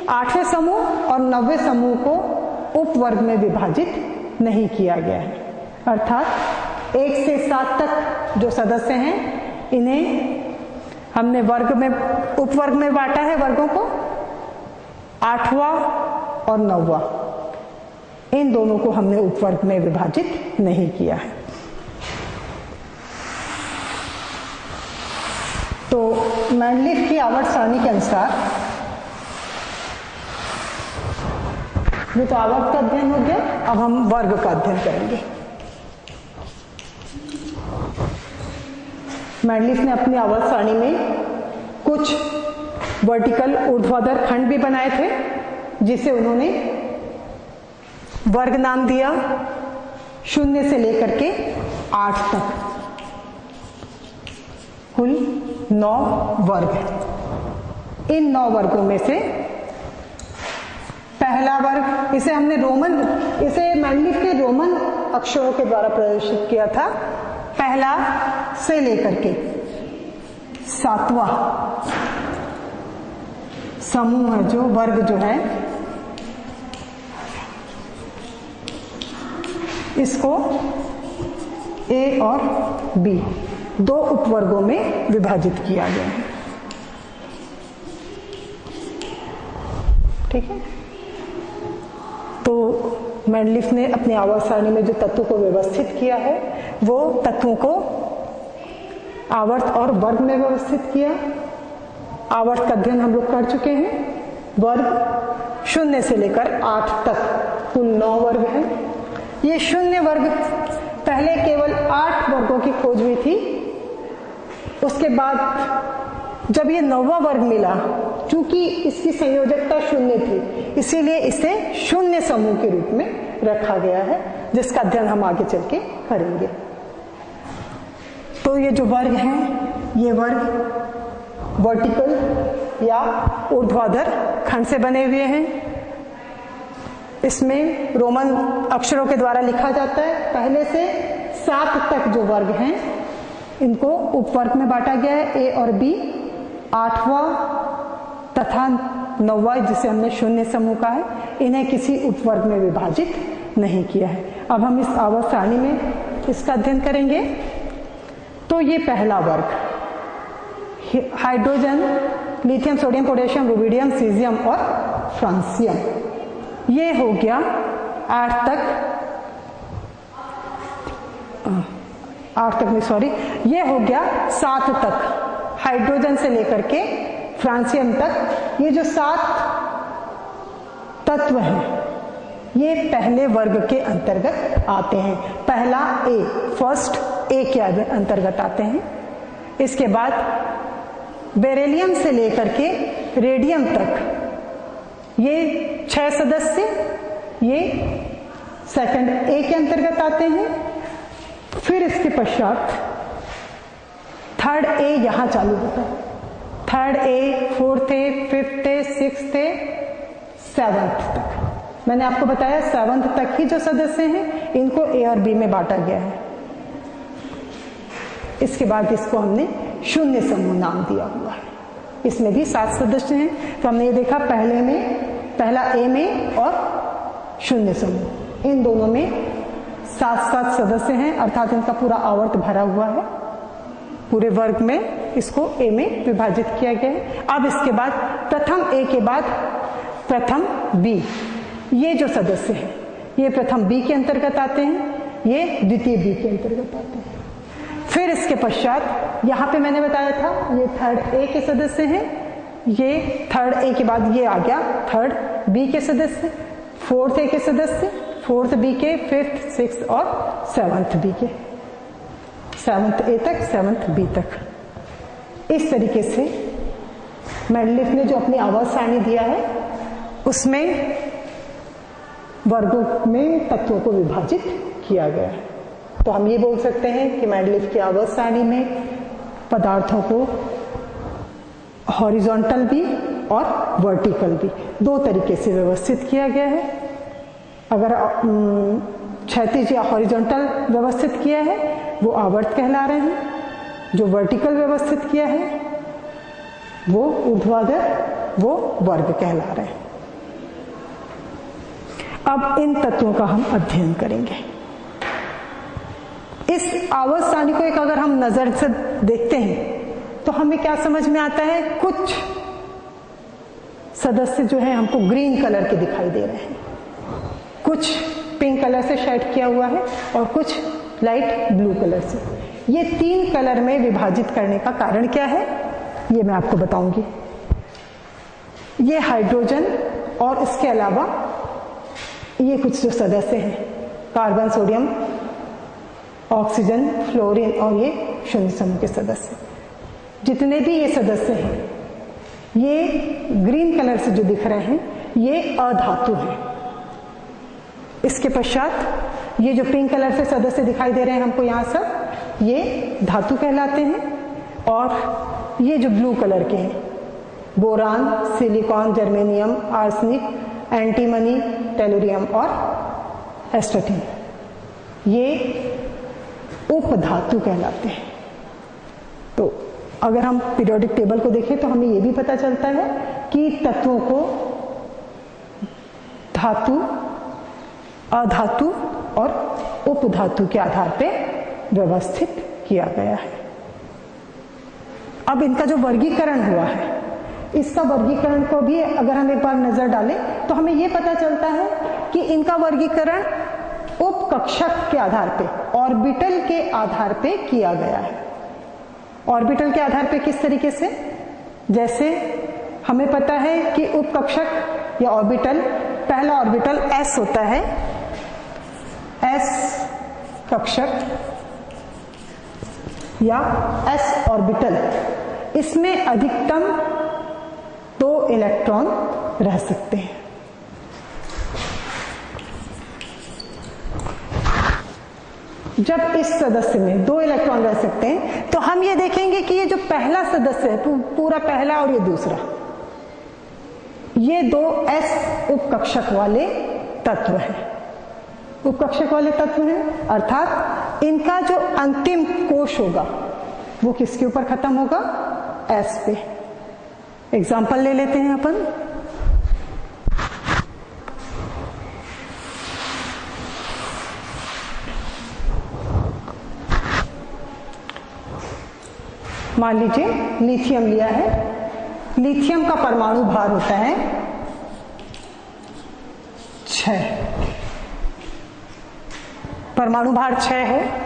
8वें समूह और 9वें समूह को उपवर्ग में विभाजित नहीं किया गया है। अर्थात 1 से 7 तक जो सदस्य हैं, इन्हें हमने वर्ग में, उपवर्ग में बांटा है वर्गों को, 8वां और 9वां, इन दोनों को हमने उपवर्ग में विभाजित नहीं किया है। तो मैंडलिफ की आवर्त सारणी के अनुसार ये तो आवर्त का अध्ययन हो गया, अब हम वर्ग का अध्ययन करेंगे। मैंडलिफ ने अपनी आवर्त सारणी में कुछ वर्टिकल ऊर्ध्वाधर खंड भी बनाए थे, जिसे उन्होंने वर्ग नाम दिया। 0 से लेकर के 8 तक कुल 9 वर्ग हैं। इन 9 वर्गों में से पहला वर्ग, इसे हमने इसे मैंडलिफ के रोमन अक्षरों के द्वारा प्रदर्शित किया था। पहला से लेकर के 7वां समूह जो वर्ग जो है, इसको ए और बी 2 उपवर्गों में विभाजित किया गया है। ठीक है, तो मैंडलिफ ने अपनी आवर्त सारणी में जो तत्वों को व्यवस्थित किया है, वो तत्वों को आवर्त और वर्ग में व्यवस्थित किया। आवर्त का अध्ययन हम लोग कर चुके हैं। वर्ग 0 से लेकर 8 तक कुल 9 वर्ग हैं। ये 0 वर्ग, पहले केवल 8 वर्गों की खोज हुई थी। उसके बाद जब ये 9वां वर्ग मिला, चूंकि इसकी संयोजकता 0 थी, इसीलिए इसे 0 समूह के रूप में रखा गया है, जिसका अध्ययन हम आगे चल के करेंगे। तो ये जो वर्ग हैं, ये वर्ग वर्टिकल या ऊर्ध्वाधर खंड से बने हुए हैं। इसमें रोमन अक्षरों के द्वारा लिखा जाता है। पहले से 7 तक जो वर्ग हैं, इनको उपवर्ग में बांटा गया है, ए और बी। 8वां तथा 9वां, जिसे हमने 0 समूह का है, इन्हें किसी उपवर्ग में विभाजित नहीं किया है। अब हम इस आवर्त सारणी में इसका अध्ययन करेंगे। तो ये पहला वर्ग hydrogen, lithium, sodium, potassium, rubidium, caesium और फ्रांसियम, ये हो गया 8 तक नहीं, सॉरी, ये हो गया 7 तक। हाइड्रोजन से लेकर के फ्रांसियम तक ये जो 7 तत्व हैं, ये पहले वर्ग के अंतर्गत आते हैं। पहला ए, फर्स्ट ए के अंतर्गत आते हैं। इसके बाद बेरिलियम से लेकर के रेडियम तक ये 6 सदस्य, ये सेकंड ए के अंतर्गत आते हैं। फिर इसके पश्चात थर्ड ए यहां चालू होता है। Third A, fourth A, fifth A, sixth A, 7th तक। मैंने आपको बताया 7th तक ही जो सदस्य हैं, इनको ए और बी में बांटा गया है। इसके बाद इसको हमने 0 समूह नाम दिया हुआ है। इसमें भी 7 सदस्य हैं। तो हमने ये देखा, पहला ए में और 0 समूह, इन दोनों में 7 सदस्य हैं, अर्थात इनका पूरा आवर्त भरा हुआ है। पूरे वर्ग में इसको ए में विभाजित किया गया है। अब इसके बाद प्रथम ए के बाद प्रथम बी, ये जो सदस्य हैं, ये प्रथम बी के अंतर्गत आते हैं, ये द्वितीय बी के अंतर्गत आते हैं। फिर इसके पश्चात यहां पे मैंने बताया था, ये थर्ड ए के सदस्य हैं। ये थर्ड ए के बाद ये आ गया थर्ड बी के सदस्य, फोर्थ ए के सदस्य, फोर्थ बी के, फिफ्थ, सिक्स्थ और 7th बी के, 7th ए तक, 7th बी तक। इस तरीके से मैंडलिफ ने जो अपनी आवर्त सारणी दिया है, उसमें वर्गों में तत्वों को विभाजित किया गया है। तो हम ये बोल सकते हैं कि मैंडलिफ की आवर्त सारणी में पदार्थों को हॉरिजॉन्टल भी और वर्टिकल भी 2 तरीके से व्यवस्थित किया गया है। अगर क्षैतिज या हॉरिजॉन्टल व्यवस्थित किया है, वो आवर्त कहला रहे हैं। जो वर्टिकल व्यवस्थित किया है, वो ऊर्ध्वाधर, वो वर्ग कहला रहे हैं। अब इन तत्वों का हम अध्ययन करेंगे। इस आवर्त सारणी को एक अगर हम नजर से देखते हैं, तो हमें क्या समझ में आता है, कुछ सदस्य जो है हमको ग्रीन कलर के दिखाई दे रहे हैं, कुछ पिंक कलर से शेड किया हुआ है और कुछ लाइट ब्लू कलर से। ये 3 कलर में विभाजित करने का कारण क्या है, ये मैं आपको बताऊंगी। ये हाइड्रोजन और इसके अलावा ये कुछ जो सदस्य हैं, कार्बन, सोडियम, ऑक्सीजन, फ्लोरीन और ये शून्य समूह के सदस्य, जितने भी ये सदस्य हैं, ये ग्रीन कलर से जो दिख रहे हैं ये अधातु हैं। इसके पश्चात ये जो पिंक कलर से सदस्य दिखाई दे रहे हैं हमको यहाँ सब, ये धातु कहलाते हैं। और ये जो ब्लू कलर के हैं, boron, silicon, germanium, arsenic, antimony, tellurium और एस्टाटीन, ये उपधातु कहलाते हैं। तो अगर हम पीरियोडिक टेबल को देखें तो हमें यह भी पता चलता है कि तत्वों को धातु, अधातु और उपधातु के आधार पर व्यवस्थित किया गया है। अब इनका जो वर्गीकरण हुआ है, इसका वर्गीकरण को भी अगर हम एक बार नजर डालें तो हमें यह पता चलता है कि इनका वर्गीकरण उपकक्षक के आधार पे, ऑर्बिटल के आधार पे किया गया है। ऑर्बिटल के आधार पे किस तरीके से, जैसे हमें पता है कि उपकक्षक या ऑर्बिटल, पहला ऑर्बिटल s होता है, s कक्षक या s ऑर्बिटल, इसमें अधिकतम 2 इलेक्ट्रॉन रह सकते हैं। जब इस सदस्य में 2 इलेक्ट्रॉन रह सकते हैं तो हम ये देखेंगे कि ये जो पहला सदस्य है, पूरा पहला और ये दूसरा, ये 2 s उपकक्षक वाले तत्व हैं, उपकक्षक वाले तत्व हैं, अर्थात इनका जो अंतिम कोश होगा वो किसके ऊपर खत्म होगा, s पे। एग्जाम्पल ले लेते हैं अपन। मान लीजिए लिथियम लिया है, लिथियम का परमाणु भार होता है 6, परमाणु भार 6 है।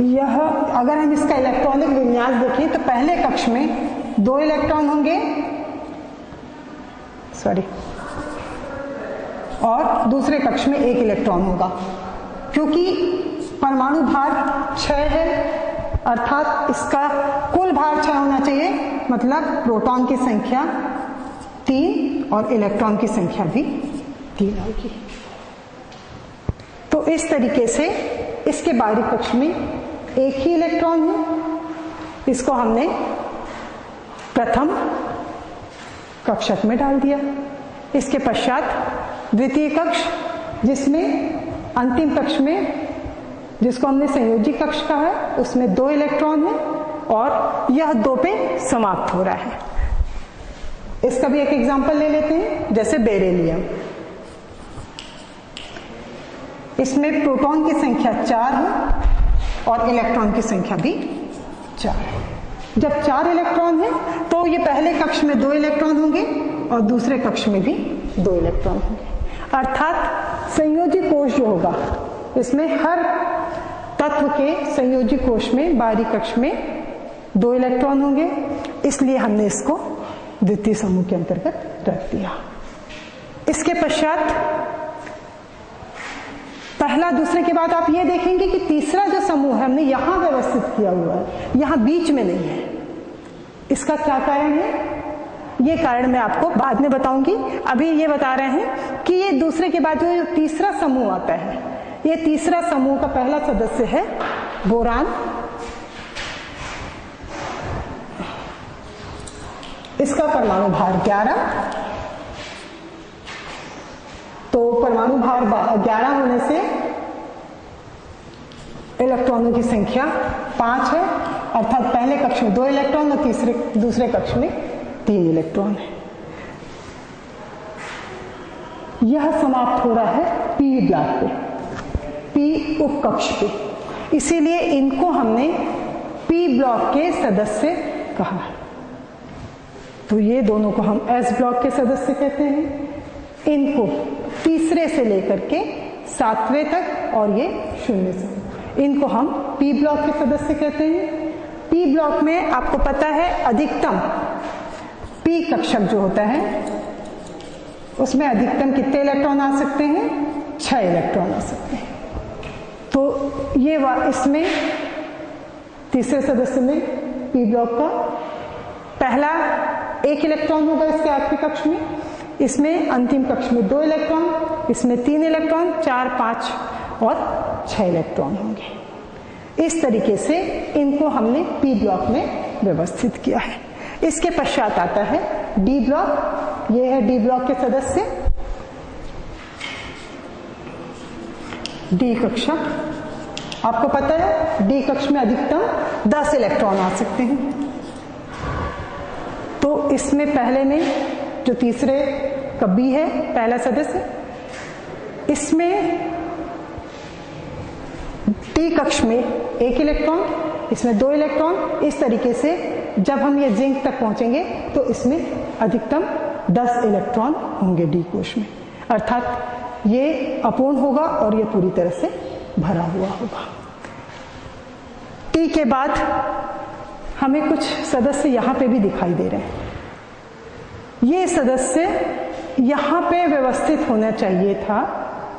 यह अगर हम इसका इलेक्ट्रॉनिक विन्यास देखें तो पहले कक्ष में 2 इलेक्ट्रॉन होंगे, और दूसरे कक्ष में 1 इलेक्ट्रॉन होगा। क्योंकि परमाणु भार 6 है, अर्थात इसका कुल भार 6 होना चाहिए, मतलब प्रोटॉन की संख्या 3 और इलेक्ट्रॉन की संख्या भी 3 होगी। तो इस तरीके से इसके बाहरी कक्ष में 1 ही इलेक्ट्रॉन है, इसको हमने प्रथम कक्षक में डाल दिया। इसके पश्चात द्वितीय कक्ष, जिसमें अंतिम कक्ष में, जिसको हमने संयोजी कक्ष कहा है, उसमें 2 इलेक्ट्रॉन है और यह 2 पे समाप्त हो रहा है। इसका भी एक एग्जांपल ले लेते हैं, जैसे बेरिलियम, इसमें प्रोटॉन की संख्या 4 है और इलेक्ट्रॉन की संख्या भी 4 है। जब 4 इलेक्ट्रॉन है तो ये पहले कक्ष में 2 इलेक्ट्रॉन होंगे और दूसरे कक्ष में भी 2 इलेक्ट्रॉन होंगे। अर्थात संयोजी कोश जो होगा, इसमें हर तत्व के संयोजी कोश में बाहरी कक्ष में 2 इलेक्ट्रॉन होंगे, इसलिए हमने इसको द्वितीय समूह के अंतर्गत रख दिया। इसके पश्चात पहला दूसरे के बाद आप ये देखेंगे कि तीसरा जो समूह है हमने यहां व्यवस्थित किया हुआ है, यहां बीच में नहीं है। इसका क्या कारण है, ये कारण मैं आपको बाद में बताऊंगी। अभी ये बता रहे हैं कि ये दूसरे के बाद जो तीसरा समूह आता है, ये तीसरा समूह का पहला सदस्य है बोरान। इसका परमाणु भार 11, तो परमाणु भार 11 होने से इलेक्ट्रॉनों की संख्या 5 है, अर्थात पहले कक्ष में 2 इलेक्ट्रॉन और दूसरे कक्ष में 3 इलेक्ट्रॉन है। यह समाप्त हो रहा है पी ब्लॉक पे, पी उपकक्ष पे, इसीलिए इनको हमने पी ब्लॉक के सदस्य कहा। तो ये दोनों को हम एस ब्लॉक के सदस्य कहते हैं। इनको तीसरे से लेकर के 7वें तक और ये 0 से, इनको हम पी ब्लॉक के सदस्य कहते हैं। पी ब्लॉक में आपको पता है अधिकतम पी कक्षक जो होता है उसमें अधिकतम कितने इलेक्ट्रॉन आ सकते हैं? 6 इलेक्ट्रॉन आ सकते हैं। तो ये इसमें तीसरे सदस्य में पी ब्लॉक का पहला 1 इलेक्ट्रॉन होगा इसके आखिरी कक्ष में, इसमें अंतिम कक्ष में 2 इलेक्ट्रॉन, इसमें 3 इलेक्ट्रॉन, 4, 5 और 6 इलेक्ट्रॉन होंगे। इस तरीके से इनको हमने पी ब्लॉक में व्यवस्थित किया है। इसके पश्चात आता है डी ब्लॉक। ये है डी ब्लॉक के सदस्य, डी कक्षक। आपको पता है डी कक्ष में अधिकतम 10 इलेक्ट्रॉन आ सकते हैं। तो इसमें पहले में जो तीसरे का बी है पहला सदस्य, इसमें डी कक्ष में 1 इलेक्ट्रॉन, इसमें 2 इलेक्ट्रॉन। इस तरीके से जब हम ये जिंक तक पहुंचेंगे तो इसमें अधिकतम 10 इलेक्ट्रॉन होंगे डी कोश में, अर्थात ये अपूर्ण होगा और ये पूरी तरह से भरा हुआ होगा। टी के बाद हमें कुछ सदस्य यहां पे भी दिखाई दे रहे हैं। ये सदस्य यहां पे व्यवस्थित होना चाहिए था,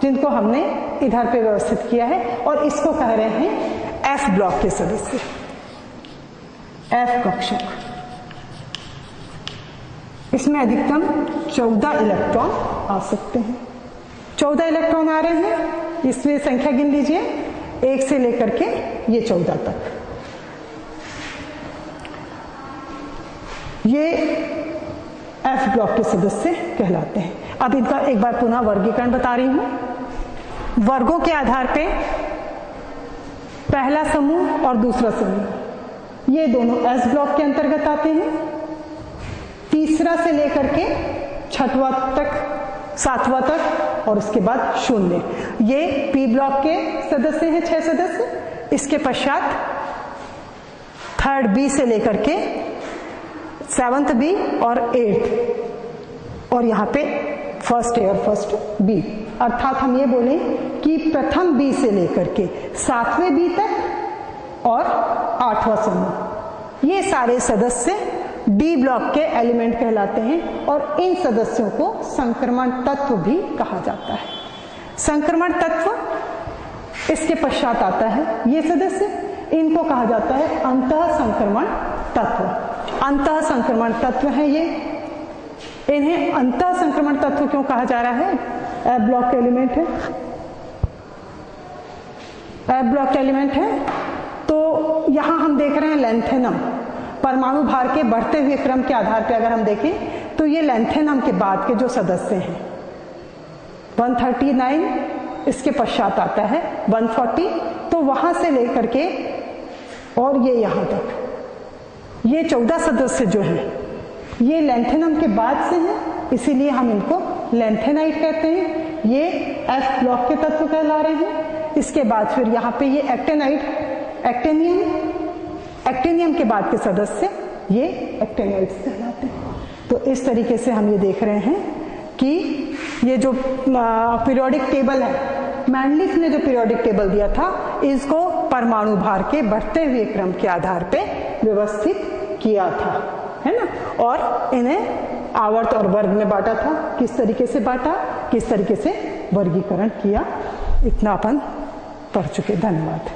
जिनको हमने इधर पे व्यवस्थित किया है, और इसको कह रहे हैं एफ ब्लॉक के सदस्य, एफ कक्षक। इसमें अधिकतम 14 इलेक्ट्रॉन आ सकते हैं। 14 इलेक्ट्रॉन आ रहे हैं, इसमें संख्या गिन लीजिए 1 से लेकर के ये 14 तक। ये एफ ब्लॉक के सदस्य कहलाते हैं। अब इनका एक बार पुनः वर्गीकरण बता रही हूं। वर्गों के आधार पे पहला समूह और दूसरा समूह ये दोनों एस ब्लॉक के अंतर्गत आते हैं। तीसरा से लेकर के 6वां तक, 7वां तक और उसके बाद 0 ये पी ब्लॉक के सदस्य हैं, 6 सदस्य। इसके पश्चात 3rd बी से लेकर के 7th बी और 8th, और यहाँ पे 1st ए और 1st बी, अर्थात हम ये बोलें कि प्रथम बी से लेकर के 7वें बी तक और 8वां समूह, ये सारे सदस्य डी ब्लॉक के एलिमेंट कहलाते हैं। और इन सदस्यों को संक्रमण तत्व भी कहा जाता है। संक्रमण तत्व इसके पश्चात आता है। ये सदस्य, इनको कहा जाता है अंतः संक्रमण तत्व। अंतः संक्रमण तत्व है ये। इन्हें अंतः संक्रमण तत्व क्यों कहा जा रहा है? एफ ब्लॉक के एलिमेंट है, एफ ब्लॉक के एलिमेंट है। तो यहां हम देख रहे हैं लैंथेनम, परमाणु भार के बढ़ते हुए क्रम के आधार पर अगर हम देखें तो ये लैंथेनम के बाद के जो सदस्य हैं 139, इसके पश्चात आता है 140, तो वहां से लेकर के और ये यहां तक ये 14 सदस्य जो हैं ये लैंथेनम के बाद से हैं, इसीलिए हम इनको लैंथेनाइट कहते हैं। ये एफ ब्लॉक के तत्व कहला रहे हैं। इसके बाद फिर यहाँ पे ये एक्टेनाइट, एक्टेनियम, एक्टेनियम के बाद के सदस्य ये एक्टेनाइट्स कहलाते हैं। तो इस तरीके से हम ये देख रहे हैं कि ये जो पीरियोडिक टेबल है, मैंडलिफ ने जो पीरियोडिक टेबल दिया था, इसको परमाणु भार के बढ़ते हुए क्रम के आधार पे व्यवस्थित किया था, है ना। और इन्हें आवर्त और वर्ग में बांटा था। किस तरीके से बांटा, किस तरीके से वर्गीकरण किया, इतना अपन पढ़ चुके। धन्यवाद।